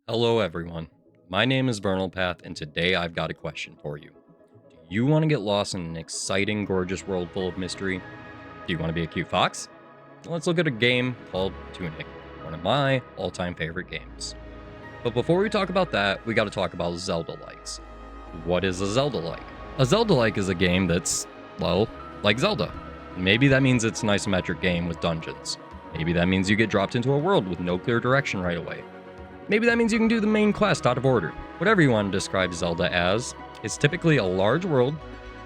Hello everyone, my name is Path, and today I've got a question for you. Do you want to get lost in an exciting, gorgeous world full of mystery? Do you want to be a cute fox? Let's look at a game called Tunic, one of my all-time favorite games. But before we talk about that, we gotta talk about Zelda Likes. What is a Zelda Like? A Zelda Like is a game that's, well, like Zelda. Maybe that means it's an isometric game with dungeons. Maybe that means you get dropped into a world with no clear direction right away. Maybe that means you can do the main quest out of order. Whatever you want to describe Zelda as, it's typically a large world,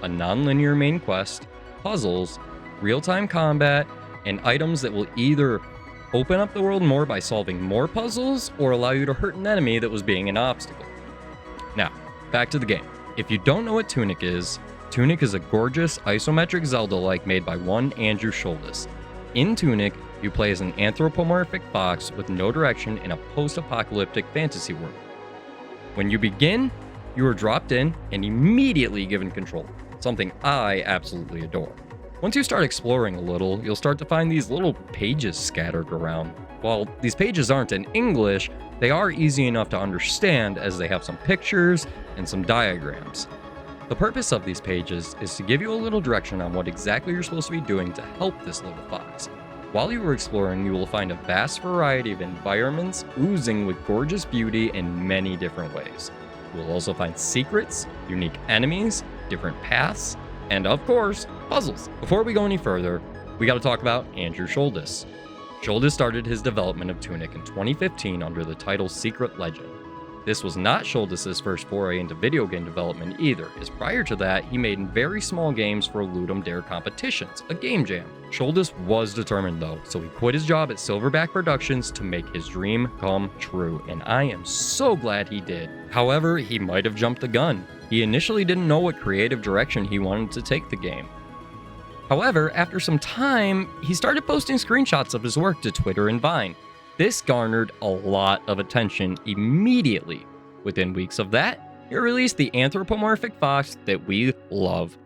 a non-linear main quest, puzzles, real-time combat, and items that will either open up the world more by solving more puzzles or allow you to hurt an enemy that was being an obstacle. Now, back to the game. If you don't know what Tunic is a gorgeous isometric Zelda-like made by one Andrew Schultes. In Tunic, you play as an anthropomorphic fox with no direction in a post-apocalyptic fantasy world. When you begin, you are dropped in and immediately given control, something I absolutely adore. Once you start exploring a little, you'll start to find these little pages scattered around. While these pages aren't in English, they are easy enough to understand as they have some pictures and some diagrams. The purpose of these pages is to give you a little direction on what exactly you're supposed to be doing to help this little fox. While you are exploring, you will find a vast variety of environments oozing with gorgeous beauty in many different ways. You will also find secrets, unique enemies, different paths, and of course, puzzles. Before we go any further, we gotta talk about Andrew Schultes. Schultes started his development of Tunic in 2015 under the title Secret Legend. This was not Schultes' first foray into video game development either, as prior to that, he made very small games for Ludum Dare competitions, a game jam. Schultes was determined though, so he quit his job at Silverback Productions to make his dream come true, and I am so glad he did. However, he might have jumped the gun. He initially didn't know what creative direction he wanted to take the game. However, after some time, he started posting screenshots of his work to Twitter and Vine. This garnered a lot of attention immediately. Within weeks of that, he released the anthropomorphic fox that we love.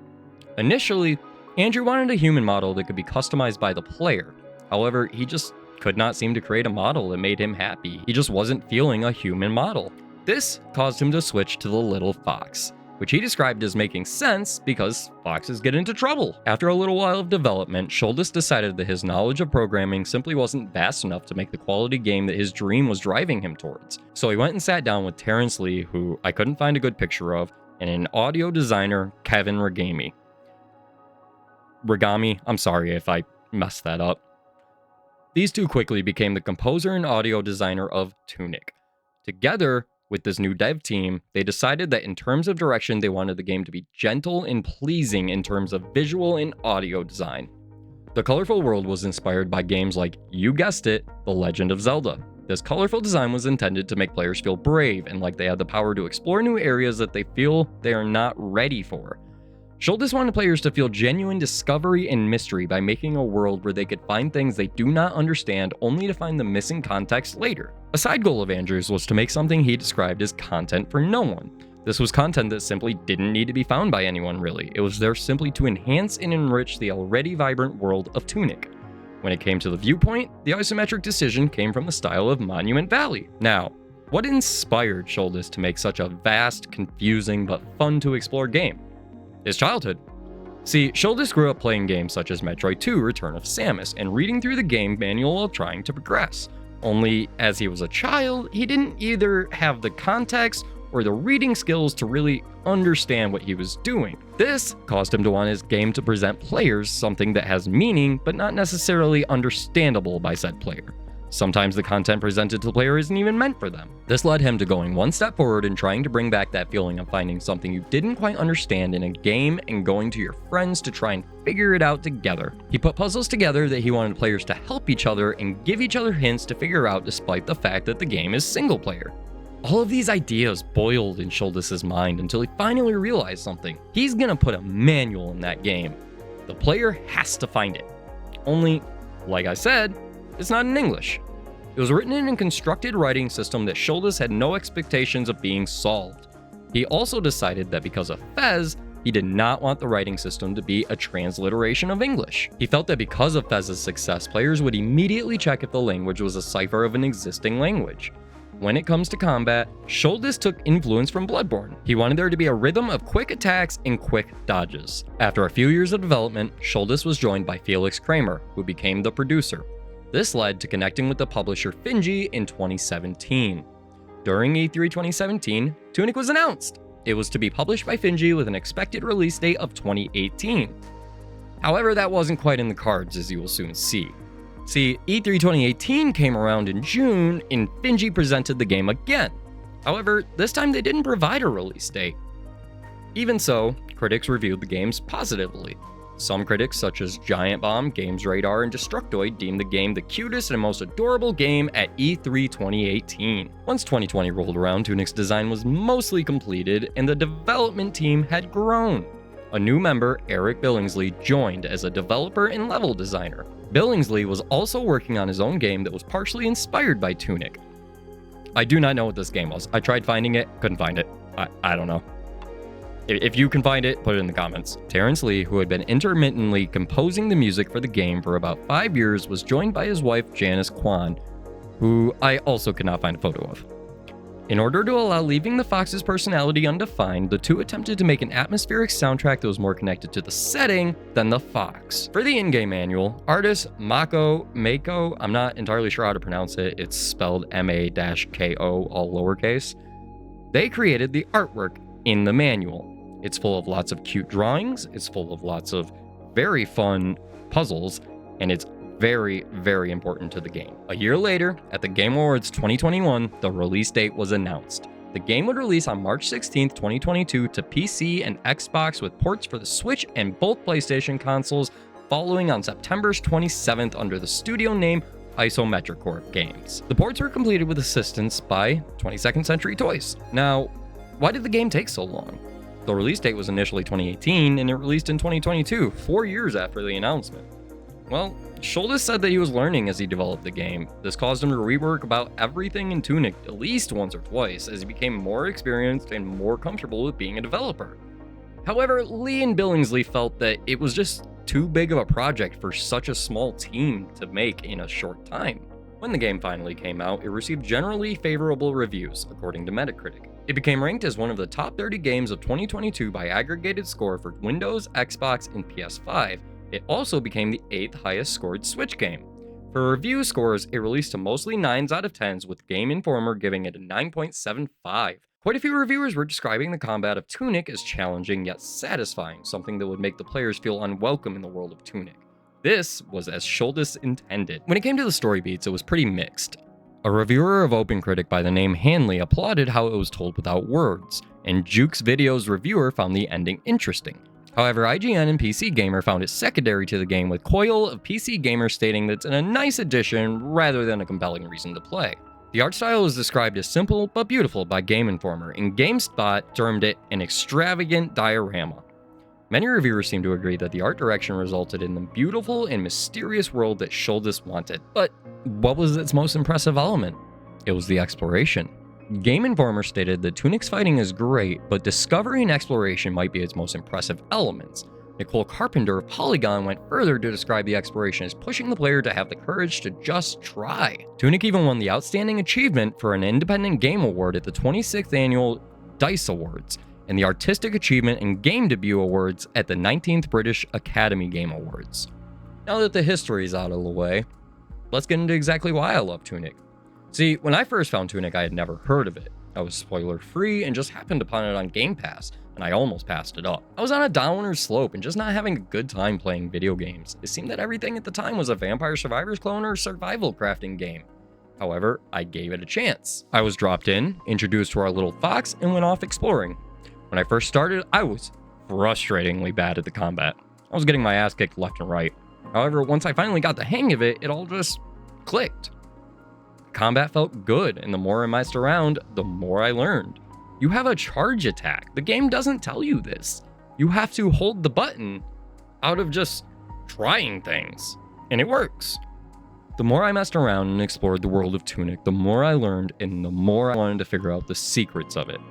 Initially, Andrew wanted a human model that could be customized by the player. However, he just could not seem to create a model that made him happy. He just wasn't feeling a human model. This caused him to switch to the little fox, which he described as making sense because foxes get into trouble. After a little while of development, Schultes decided that his knowledge of programming simply wasn't vast enough to make the quality game that his dream was driving him towards. So he went and sat down with Terrence Lee, who I couldn't find a good picture of, and an audio designer, Kevin Regami. I'm sorry if I messed that up. These two quickly became the composer and audio designer of Tunic. Together, with this new dev team, they decided that in terms of direction, they wanted the game to be gentle and pleasing in terms of visual and audio design. The colorful world was inspired by games like, you guessed it, The Legend of Zelda. This colorful design was intended to make players feel brave and like they had the power to explore new areas that they feel they are not ready for. Schultes wanted players to feel genuine discovery and mystery by making a world where they could find things they do not understand only to find the missing context later. A side goal of Andrew's was to make something he described as content for no one. This was content that simply didn't need to be found by anyone really. It was there simply to enhance and enrich the already vibrant world of Tunic. When it came to the viewpoint, the isometric decision came from the style of Monument Valley. Now, what inspired Schultes to make such a vast, confusing, but fun to explore game? His childhood. See, Schultes grew up playing games such as Metroid 2 Return of Samus and reading through the game manual while trying to progress. Only, as he was a child, he didn't either have the context or the reading skills to really understand what he was doing. This caused him to want his game to present players something that has meaning, but not necessarily understandable by said player. Sometimes the content presented to the player isn't even meant for them. This led him to going one step forward and trying to bring back that feeling of finding something you didn't quite understand in a game and going to your friends to try and figure it out together. He put puzzles together that he wanted players to help each other and give each other hints to figure out despite the fact that the game is single player. All of these ideas boiled in Schultes' mind until he finally realized something. He's gonna put a manual in that game. The player has to find it. Only, like I said, it's not in English. It was written in a constructed writing system that Schultes had no expectations of being solved. He also decided that because of Fez, he did not want the writing system to be a transliteration of English. He felt that because of Fez's success, players would immediately check if the language was a cipher of an existing language. when it comes to combat, Sholdis took influence from Bloodborne. He wanted there to be a rhythm of quick attacks and quick dodges. After a few years of development, Sholdis was joined by Felix Kramer, who became the producer. This led to connecting with the publisher Finji in 2017. During E3 2017, Tunic was announced. It was to be published by Finji with an expected release date of 2018. However, that wasn't quite in the cards, as you will soon see. See, E3 2018 came around in June, and Finji presented the game again. However, this time they didn't provide a release date. Even so, critics reviewed the games positively. Some critics, such as Giant Bomb, Games Radar, and Destructoid, deemed the game the cutest and most adorable game at E3 2018. Once 2020 rolled around, Tunic's design was mostly completed, and the development team had grown. A new member, Eric Billingsley, joined as a developer and level designer. Billingsley was also working on his own game that was partially inspired by Tunic. I do not know what this game was. I tried finding it, couldn't find it. I don't know. If you can find it, put it in the comments. Terrence Lee, who had been intermittently composing the music for the game for about 5 years, was joined by his wife, Janice Kwan, who I also could not find a photo of. In order to allow leaving the Fox's personality undefined, the two attempted to make an atmospheric soundtrack that was more connected to the setting than the Fox. For the in-game manual, artist Mako, I'm not entirely sure how to pronounce it, it's spelled M-A-K-O, all lowercase. They created the artwork in the manual. It's full of lots of cute drawings, it's full of lots of very fun puzzles, and it's very, very important to the game. A year later, at the Game Awards 2021, the release date was announced. The game would release on March 16, 2022 to PC and Xbox with ports for the Switch and both PlayStation consoles, following on September 27th under the studio name Isometric Corp Games. The ports were completed with assistance by 22nd Century Toys. Now, why did the game take so long? The release date was initially 2018 and it released in 2022, 4 years after the announcement. Well, Sholdis said that he was learning as he developed the game. This caused him to rework about everything in Tunic at least once or twice as he became more experienced and more comfortable with being a developer. However, Lee and Billingsley felt that it was just too big of a project for such a small team to make in a short time. When the game finally came out, it received generally favorable reviews, according to Metacritic. It became ranked as one of the top 30 games of 2022 by aggregated score for Windows, Xbox, and PS5. It also became the 8th highest scored Switch game. For review scores, it released to mostly 9s out of 10s, with Game Informer giving it a 9.75. Quite a few reviewers were describing the combat of Tunic as challenging yet satisfying, something that would make the players feel unwelcome in the world of Tunic. This was as Sholdis intended. When it came to the story beats, it was pretty mixed. A reviewer of OpenCritic by the name Hanley applauded how it was told without words, and Juke's Video's reviewer found the ending interesting. However, IGN and PC Gamer found it secondary to the game, with Coyle of PC Gamer stating that it's a nice addition rather than a compelling reason to play. The art style is described as simple but beautiful by Game Informer, and GameSpot termed it an extravagant diorama. Many reviewers seem to agree that the art direction resulted in the beautiful and mysterious world that Sholdis wanted. But what was its most impressive element? It was the exploration. Game Informer stated that Tunic's fighting is great, but discovery and exploration might be its most impressive elements. Nicole Carpenter of Polygon went further to describe the exploration as pushing the player to have the courage to just try. Tunic even won the Outstanding Achievement for an Independent Game Award at the 26th Annual DICE Awards, and the Artistic Achievement and Game Debut Awards at the 19th British Academy Game Awards. Now that the history is out of the way, let's get into exactly why I love Tunic. See, when I first found Tunic, I had never heard of it. I was spoiler-free and just happened upon it on Game Pass, and I almost passed it up. I was on a downward slope and just not having a good time playing video games. It seemed that everything at the time was a Vampire Survivors clone or survival crafting game. However, I gave it a chance. I was dropped in, introduced to our little fox, and went off exploring. When I first started, I was frustratingly bad at the combat. I was getting my ass kicked left and right. However, once I finally got the hang of it, it all just clicked. Combat felt good, and the more I messed around, the more I learned. You have a charge attack. The game doesn't tell you this. You have to hold the button out of just trying things, and it works. The more I messed around and explored the world of Tunic, the more I learned, and the more I wanted to figure out the secrets of it.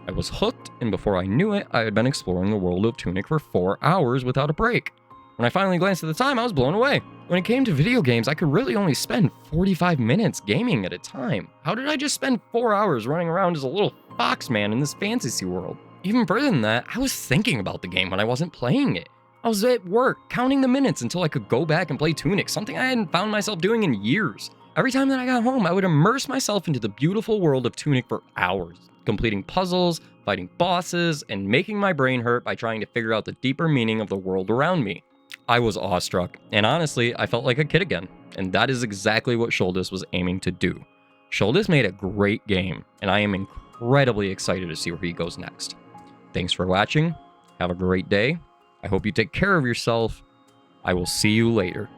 I was hooked, and before I knew it, I had been exploring the world of Tunic for 4 hours without a break. When I finally glanced at the time, I was blown away. When it came to video games, I could really only spend 45 minutes gaming at a time. How did I just spend 4 hours running around as a little fox man in this fantasy world? Even further than that, I was thinking about the game when I wasn't playing it. I was at work, counting the minutes until I could go back and play Tunic, something I hadn't found myself doing in years. Every time that I got home, I would immerse myself into the beautiful world of Tunic for hours, completing puzzles, fighting bosses, and making my brain hurt by trying to figure out the deeper meaning of the world around me. I was awestruck, and honestly, I felt like a kid again, and that is exactly what Shouldes was aiming to do. Shouldes made a great game, and I am incredibly excited to see where he goes next. Thanks for watching, have a great day, I hope you take care of yourself, I will see you later.